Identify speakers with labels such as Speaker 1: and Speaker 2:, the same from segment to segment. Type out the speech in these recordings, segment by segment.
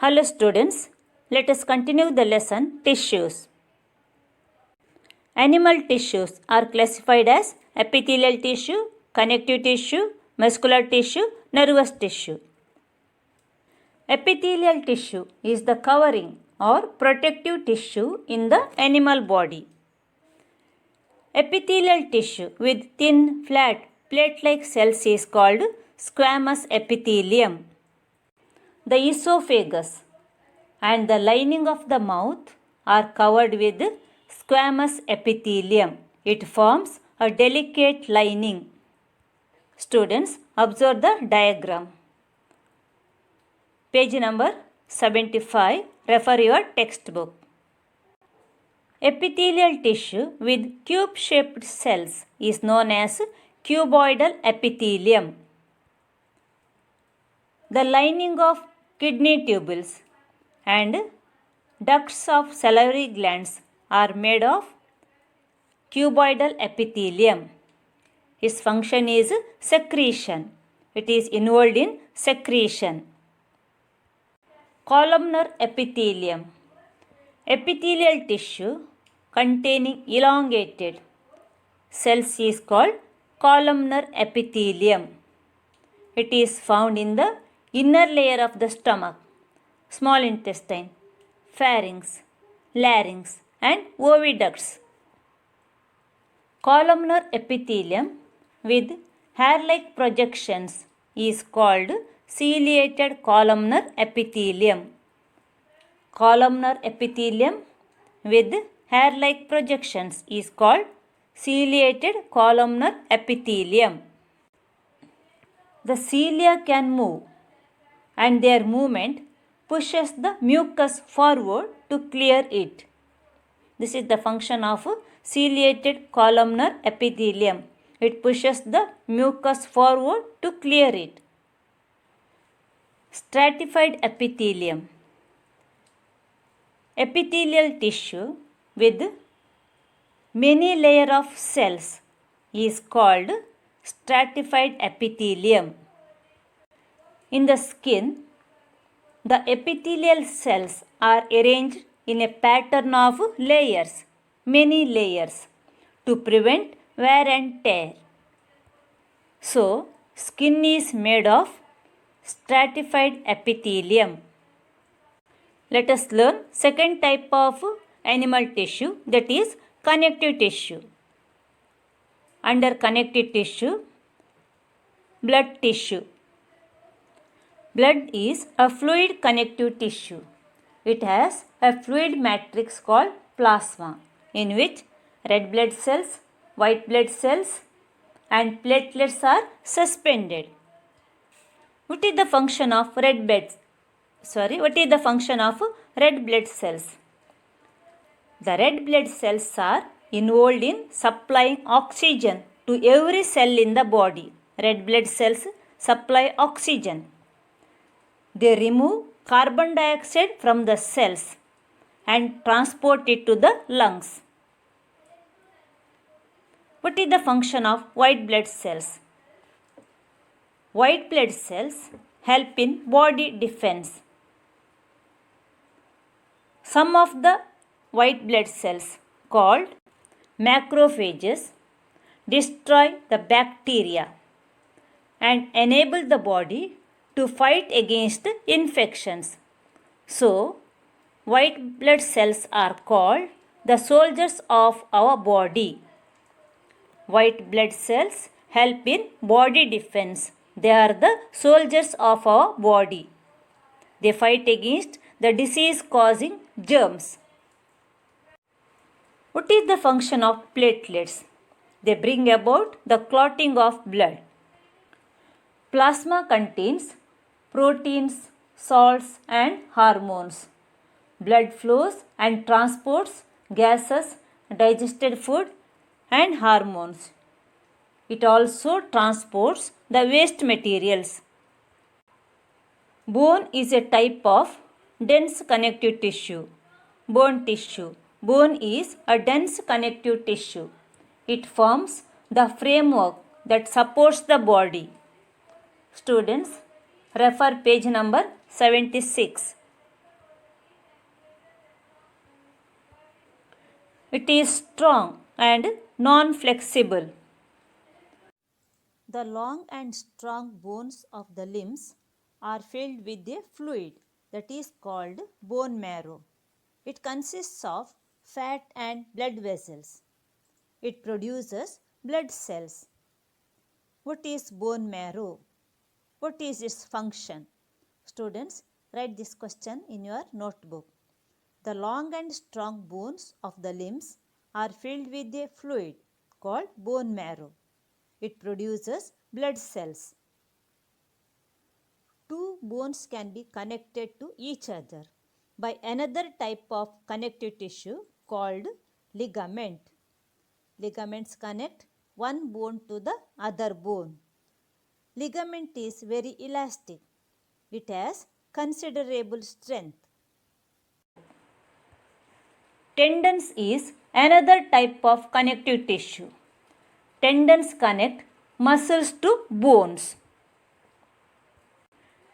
Speaker 1: Hello students, let us continue the lesson tissues. Animal tissues are classified as epithelial tissue, connective tissue, muscular tissue, nervous tissue. Epithelial tissue is the covering or protective tissue in the animal body. Epithelial tissue with thin, flat, plate-like cells is called squamous epithelium. The esophagus and the lining of the mouth are covered with squamous epithelium. It forms a delicate lining. Students, observe the diagram. Page number 75. Refer your textbook. Epithelial tissue with cube-shaped cells is known as cuboidal epithelium. The lining of kidney tubules and ducts of salivary glands are made of cuboidal epithelium. Its function is secretion. It is involved in secretion. Columnar epithelium. Epithelial tissue containing elongated cells is called columnar epithelium. It is found in the inner layer of the stomach, small intestine, pharynx, larynx and oviducts. Columnar epithelium with hair-like projections is called ciliated columnar epithelium. Columnar epithelium with hair-like projections is called ciliated columnar epithelium. The cilia can move and their movement pushes the mucus forward to clear it. This is the function of ciliated columnar epithelium. It pushes the mucus forward to clear it. Stratified epithelium. Epithelial tissue with many layers of cells is called stratified epithelium. In the skin, the epithelial cells are arranged in a pattern of layers, many layers, to prevent wear and tear. So, skin is made of stratified epithelium. Let us learn second type of animal tissue, that is connective tissue. Under connective tissue, blood tissue. Blood is a fluid connective tissue. It has a fluid matrix called plasma, in which red blood cells, white blood cells and platelets are suspended. What is the function of red blood cells? The red blood cells are involved in supplying oxygen to every cell in the body. Red blood cells supply oxygen. They remove carbon dioxide from the cells and transport it to the lungs. What is the function of white blood cells? White blood cells help in body defense. Some of the white blood cells, called macrophages, destroy the bacteria and enable the body to fight against infections. So, white blood cells are called the soldiers of our body. White blood cells help in body defense. They are the soldiers of our body. They fight against the disease-causing germs. What is the function of platelets? They bring about the clotting of blood. Plasma contains proteins, salts and hormones. Blood flows and transports gases, digested food and hormones. It also transports the waste materials. Bone is a type of dense connective tissue. Bone tissue. Bone is a dense connective tissue. It forms the framework that supports the body. Students, refer page number 76. It is strong and non-flexible. The long and strong bones of the limbs are filled with a fluid that is called bone marrow. It consists of fat and blood vessels. It produces blood cells. What is bone marrow? What is its function? Students, write this question in your notebook. The long and strong bones of the limbs are filled with a fluid called bone marrow. It produces blood cells. Two bones can be connected to each other by another type of connective tissue called ligament. Ligaments connect one bone to the other bone. Ligament is very elastic. It has considerable strength. Tendons is another type of connective tissue. Tendons connect muscles to bones.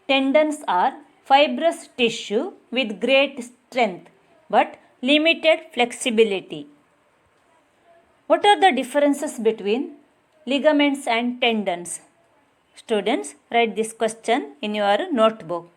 Speaker 1: Tendons are fibrous tissue with great strength but limited flexibility. What are the differences between ligaments and tendons? Students, write this question in your notebook.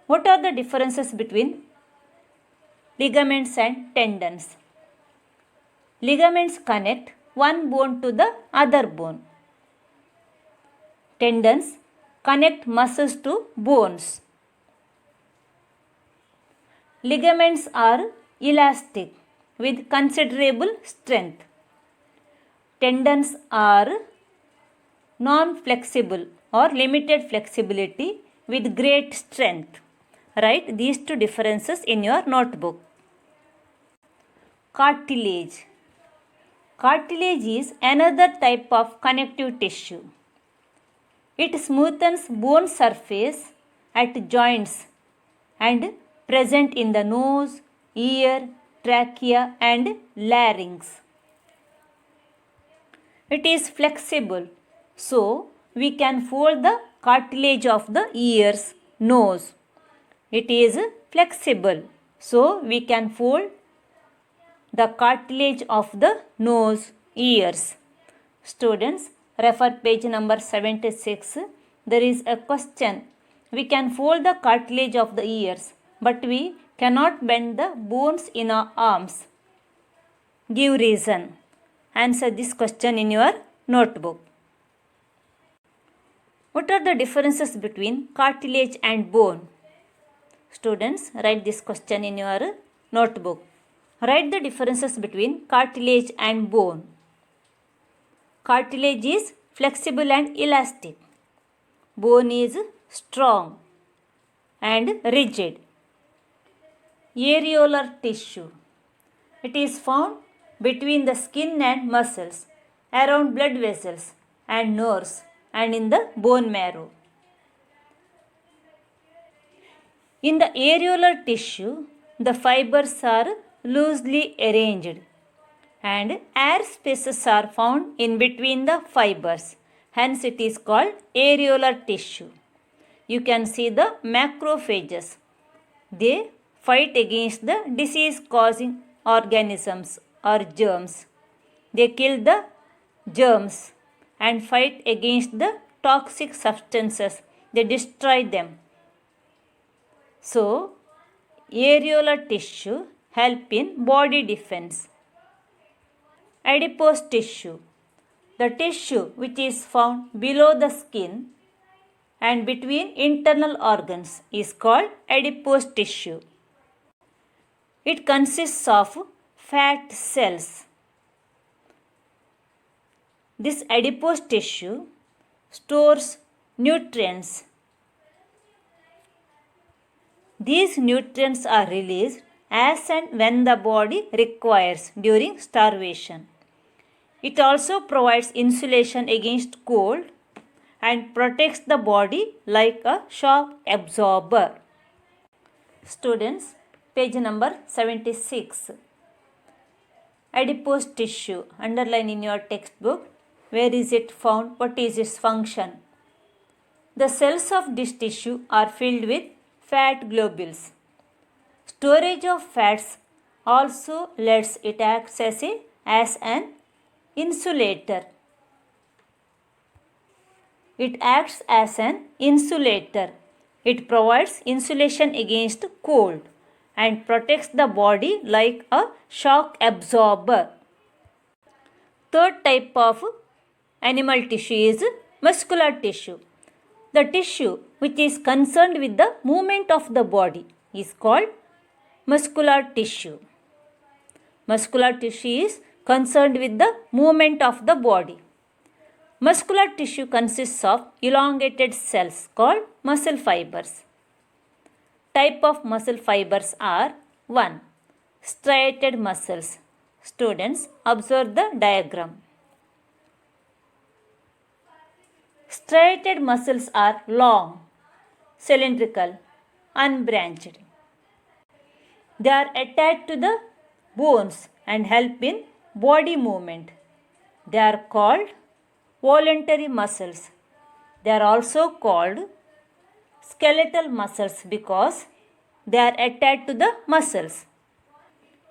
Speaker 1: What are the differences between ligaments and tendons? Ligaments connect one bone to the other bone. Tendons connect muscles to bones. Ligaments are elastic with considerable strength. Tendons are non-flexible or limited flexibility with great strength. Write these two differences in your notebook. Cartilage. Cartilage is another type of connective tissue. It smoothens bone surface at joints and present in the nose, ear, trachea and larynx. It is flexible, so we can fold the cartilage of the ears, nose. It is flexible, so we can fold the cartilage of the nose, ears. Students, refer page number 76. There is a question. We can fold the cartilage of the ears, but we cannot bend the bones in our arms. Give reason. Answer this question in your notebook. What are the differences between cartilage and bone? Students, write this question in your notebook. Write the differences between cartilage and bone. Cartilage is flexible and elastic. Bone is strong and rigid. Areolar tissue. It is found between the skin and muscles, around blood vessels and nerves, and in the bone marrow. In the areolar tissue, the fibers are loosely arranged and air spaces are found in between the fibers. Hence it is called areolar tissue. You can see the macrophages. They fight against the disease-causing organisms or germs. They kill the germs and fight against the toxic substances. They destroy them. So, areolar tissue help in body defense. Adipose tissue. The tissue which is found below the skin and between internal organs is called adipose tissue. It consists of fat cells. This adipose tissue stores nutrients. These nutrients are released as and when the body requires during starvation. It also provides insulation against cold and protects the body like a shock absorber. Students, page number 76. Adipose tissue. Underline in your textbook. Where is it found? What is its function? The cells of this tissue are filled with fat globules. Storage of fats Also, it acts as an insulator. It acts as an insulator. It provides insulation against cold and protects the body like a shock absorber. Third type of animal tissue is muscular tissue. The tissue which is concerned with the movement of the body is called muscular tissue. Muscular tissue is concerned with the movement of the body. Muscular tissue consists of elongated cells called muscle fibers. Type of muscle fibers are 1. Striated muscles. Students, observe the diagram. Striated muscles are long, cylindrical, unbranched. They are attached to the bones and help in body movement. They are called voluntary muscles. They are also called skeletal muscles because they are attached to the muscles.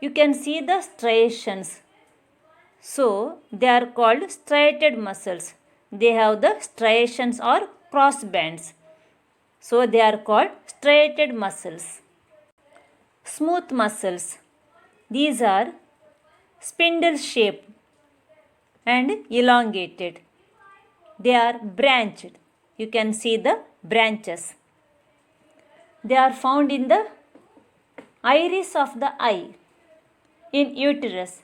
Speaker 1: You can see the striations. So, they are called striated muscles. They have the striations or cross bands. So, they are called striated muscles. Smooth muscles. These are spindle shaped and elongated. They are branched. You can see the branches. They are found in the iris of the eye, in uterus,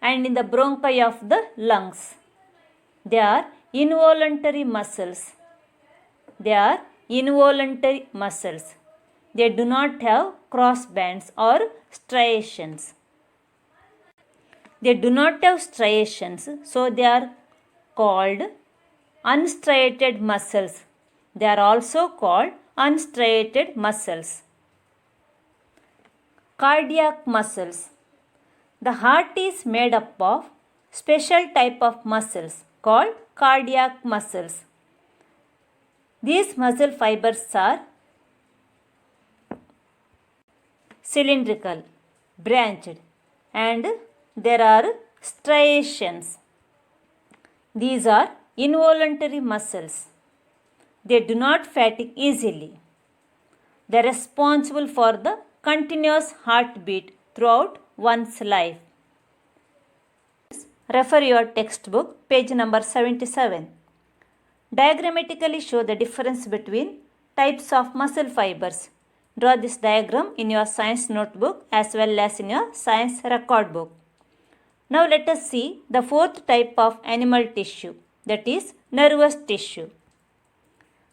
Speaker 1: and in the bronchi of the lungs. They are involuntary muscles. They are involuntary muscles. They do not have cross bands or striations. They do not have striations, so they are called unstriated muscles. They are also called unstriated muscles. Cardiac muscles. The heart is made up of special type of muscles called cardiac muscles. These muscle fibers are cylindrical, branched, and there are striations. These are involuntary muscles. They do not fatigue easily. They are responsible for the continuous heartbeat throughout one's life. Refer your textbook, page number 77. Diagrammatically show the difference between types of muscle fibers. Draw this diagram in your science notebook as well as in your science record book. Now let us see the fourth type of animal tissue, that is nervous tissue.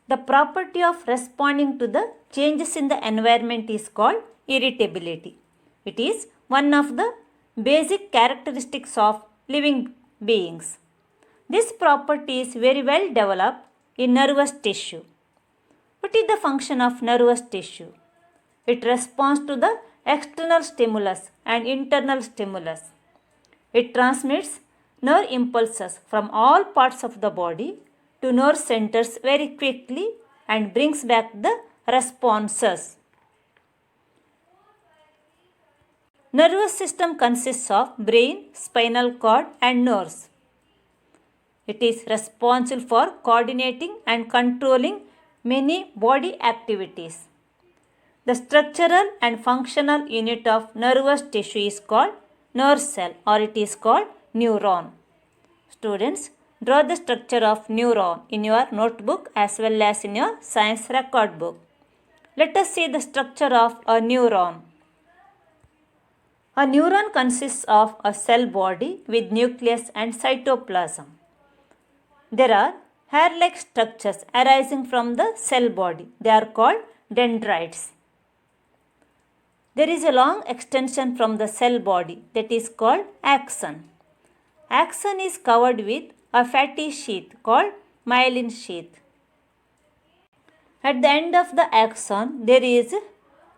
Speaker 1: The property of responding to the changes in the environment is called irritability. It is one of the basic characteristics of living beings. This property is very well developed in nervous tissue. What is the function of nervous tissue? It responds to the external stimulus and internal stimulus. It transmits nerve impulses from all parts of the body to nerve centers very quickly and brings back the responses. Nervous system consists of brain, spinal cord and nerves. It is responsible for coordinating and controlling many body activities. The structural and functional unit of nervous tissue is called nerve cell or it is called neuron. Students, draw the structure of neuron in your notebook as well as in your science record book. Let us see the structure of a neuron. A neuron consists of a cell body with nucleus and cytoplasm. There are hair-like structures arising from the cell body. They are called dendrites. There is a long extension from the cell body that is called axon. Axon is covered with a fatty sheath called myelin sheath. At the end of the axon, there is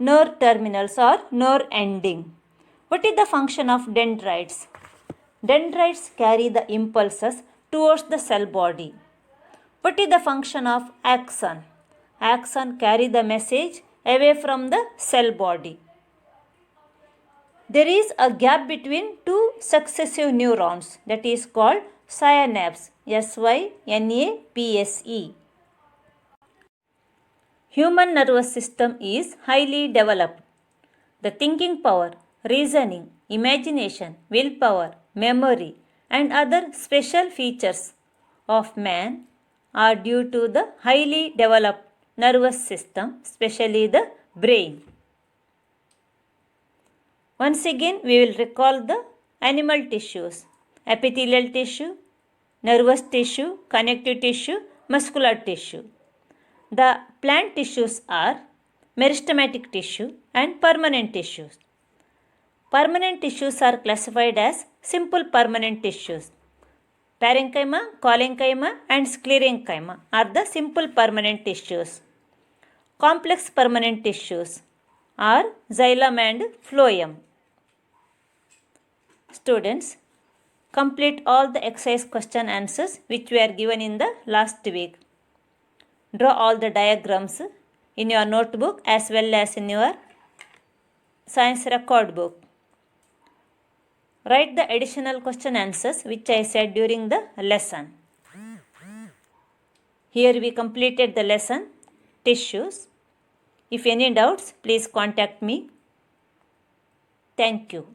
Speaker 1: nerve terminals or nerve ending. What is the function of dendrites? Dendrites carry the impulses towards the cell body. What is the function of axon? Axon carry the message away from the cell body. There is a gap between two successive neurons that is called synapse, synapse. Human nervous system is highly developed. The thinking power, reasoning, imagination, willpower, memory, and other special features of man are due to the highly developed nervous system, especially the brain. Once again, we will recall the animal tissues: epithelial tissue, nervous tissue, connective tissue, muscular tissue. The plant tissues are meristematic tissue and permanent tissues. Permanent tissues are classified as simple permanent tissues. Parenchyma, collenchyma and sclerenchyma are the simple permanent tissues. Complex permanent tissues are xylem and phloem. Students, complete all the exercise question answers which were given in the last week. Draw all the diagrams in your notebook as well as in your science record book. Write the additional question answers which I said during the lesson. Here we completed the lesson, tissues. If any doubts, please contact me. Thank you.